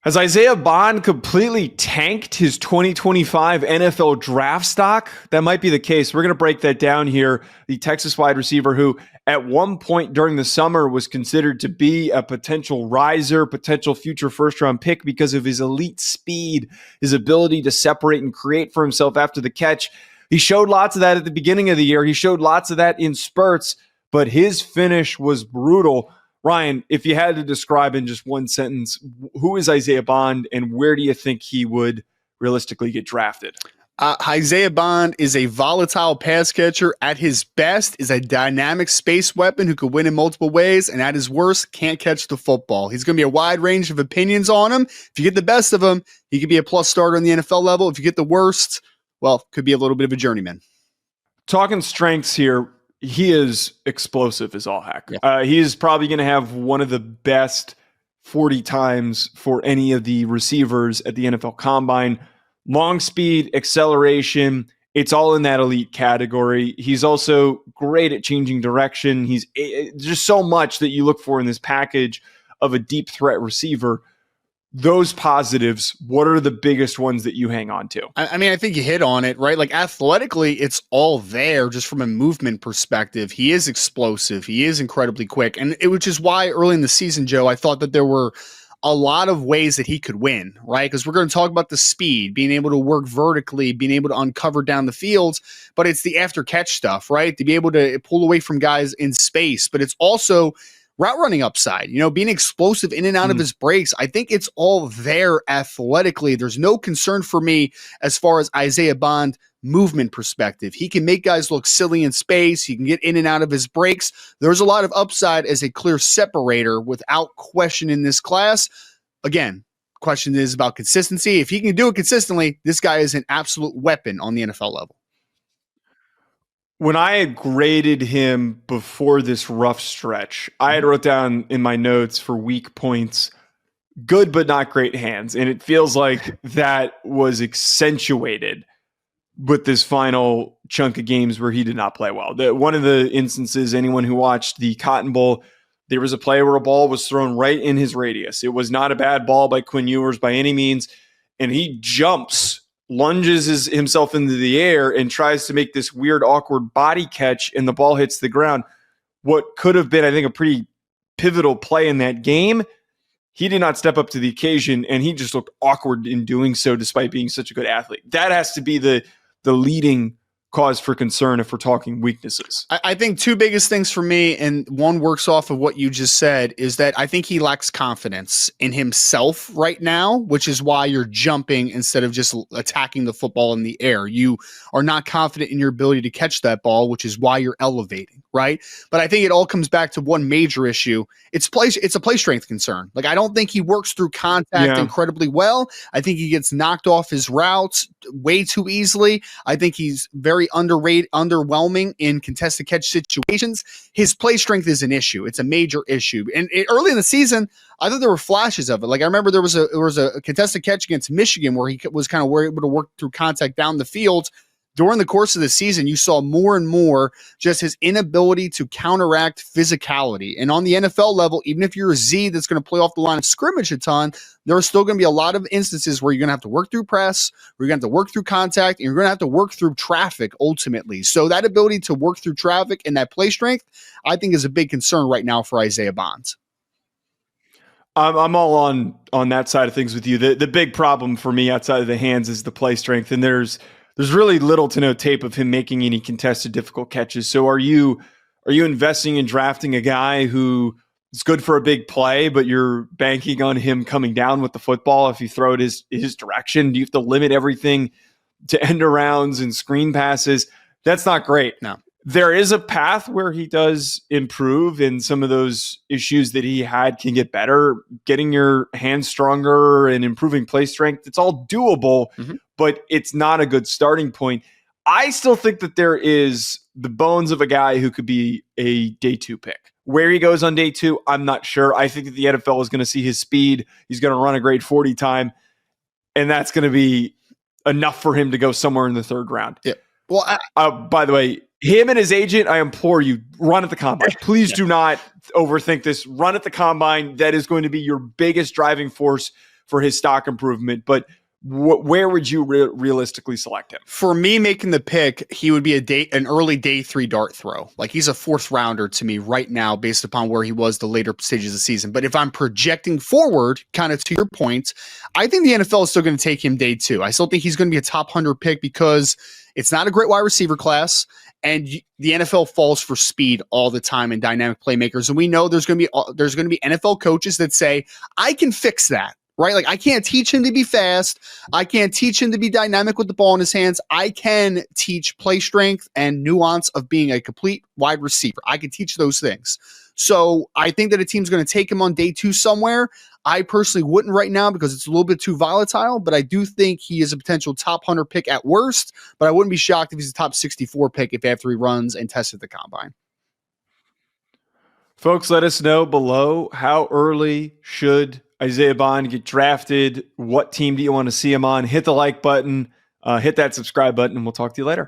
Has Isaiah Bond completely tanked his 2025 NFL draft stock? That might be the case. We're going to break that down here. The Texas wide receiver who at one point during the summer was considered to be a potential riser, potential future first-round pick because of his elite speed, his ability to separate and create for himself after the catch. He showed lots of that at the beginning of the year. He showed lots of that in spurts, but his finish was brutal. Ryan, if you had to describe in just one sentence, who is Isaiah Bond and where do you think he would realistically get drafted? Isaiah Bond is a volatile pass catcher. At his best is a dynamic space weapon who could win in multiple ways, and at his worst, can't catch the football. He's going to be a wide range of opinions on him. If you get the best of him, he could be a plus starter on the NFL level. If you get the worst, well, could be a little bit of a journeyman. Talking strengths here, he is explosive as all heck. Yeah. He is probably going to have one of the best 40 times for any of the receivers at the NFL Combine. Long speed, acceleration, it's all in that elite category. He's also great at changing direction. He's just so much that you look for in this package of a deep threat receiver. Those positives, what are the biggest ones that you hang on to? I mean, I think you hit on it, right? Like athletically, it's all there just from a movement perspective. He is explosive. He is incredibly quick. And which is why early in the season, Joe, I thought that there were a lot of ways that he could win, right? Because we're going to talk about the speed, being able to work vertically, being able to uncover down the fields, but it's the after catch stuff, right? To be able to pull away from guys in space, but it's also route running upside, being explosive in and out of his breaks. I think it's all there athletically. There's no concern for me as far as Isaiah Bond movement perspective. He can make guys look silly in space. He can get in and out of his breaks. There's a lot of upside as a clear separator without question in this class. Again, question is about consistency. If he can do it consistently, this guy is an absolute weapon on the NFL level. When I had graded him before this rough stretch, I had wrote down in my notes for weak points, good but not great hands. And it feels like that was accentuated with this final chunk of games where he did not play well. One of the instances, anyone who watched the Cotton Bowl, there was a play where a ball was thrown right in his radius. It was not a bad ball by Quinn Ewers by any means. And he lunges himself into the air and tries to make this weird, awkward body catch, and the ball hits the ground. What could have been, I think, a pretty pivotal play in that game, he did not step up to the occasion, and he just looked awkward in doing so despite being such a good athlete. That has to be the leading cause for concern if we're talking weaknesses. I think two biggest things for me, and one works off of what you just said, is that I think he lacks confidence in himself right now, which is why you're jumping instead of just attacking the football in the air. You are not confident in your ability to catch that ball, which is why you're elevating, right? But I think it all comes back to one major issue. It's a play strength concern. Like, I don't think he works through contact incredibly well. I think he gets knocked off his routes way too easily. I think he's very underwhelming in contested catch situations. His play strength is an issue. It's a major issue. And early in the season, I thought there were flashes of it. Like, I remember there was a contested catch against Michigan where he was kind of able to work through contact down the field. During the course of the season, you saw more and more just his inability to counteract physicality. And on the NFL level, even if you're a Z that's going to play off the line of scrimmage a ton, there are still going to be a lot of instances where you're going to have to work through press, where you're going to have to work through contact, and you're going to have to work through traffic ultimately. So that ability to work through traffic and that play strength, I think, is a big concern right now for Isaiah Bond. I'm all on that side of things with you. The big problem for me outside of the hands is the play strength, and there's really little to no tape of him making any contested difficult catches. So are you investing in drafting a guy who is good for a big play, but you're banking on him coming down with the football if you throw it his direction? Do you have to limit everything to end arounds and screen passes? That's not great. No. There is a path where he does improve, and some of those issues that he had can get better. Getting your hands stronger and improving play strength, it's all doable, but it's not a good starting point. I still think that there is the bones of a guy who could be a day 2 pick. Where he goes on day 2, I'm not sure. I think that the NFL is going to see his speed. He's going to run a great 40 time, and that's going to be enough for him to go somewhere in the 3rd round. Yeah. Well, by the way, him and his agent, I implore you, run at the combine. Please do not overthink this. Run at the combine. That is going to be your biggest driving force for his stock improvement. But where would you realistically select him? For me, making the pick, he would be an early day 3 dart throw. Like, he's a 4th rounder to me right now based upon where he was the later stages of the season. But if I'm projecting forward, kind of to your point, I think the NFL is still going to take him day 2. I still think he's going to be a top 100 pick because it's not a great wide receiver class. And the NFL falls for speed all the time and dynamic playmakers. And we know there's going to be NFL coaches that say, I can fix that. Right? Like, I can't teach him to be fast. I can't teach him to be dynamic with the ball in his hands. I can teach play strength and nuance of being a complete wide receiver. I can teach those things. So I think that a team's going to take him on day 2 somewhere. I personally wouldn't right now because it's a little bit too volatile, but I do think he is a potential top 100 pick at worst, but I wouldn't be shocked if he's a top 64 pick if after he runs and tests at the combine. Folks, let us know below, how early should Isaiah Bond get drafted? What team do you want to see him on? Hit the like button, hit that subscribe button, and we'll talk to you later.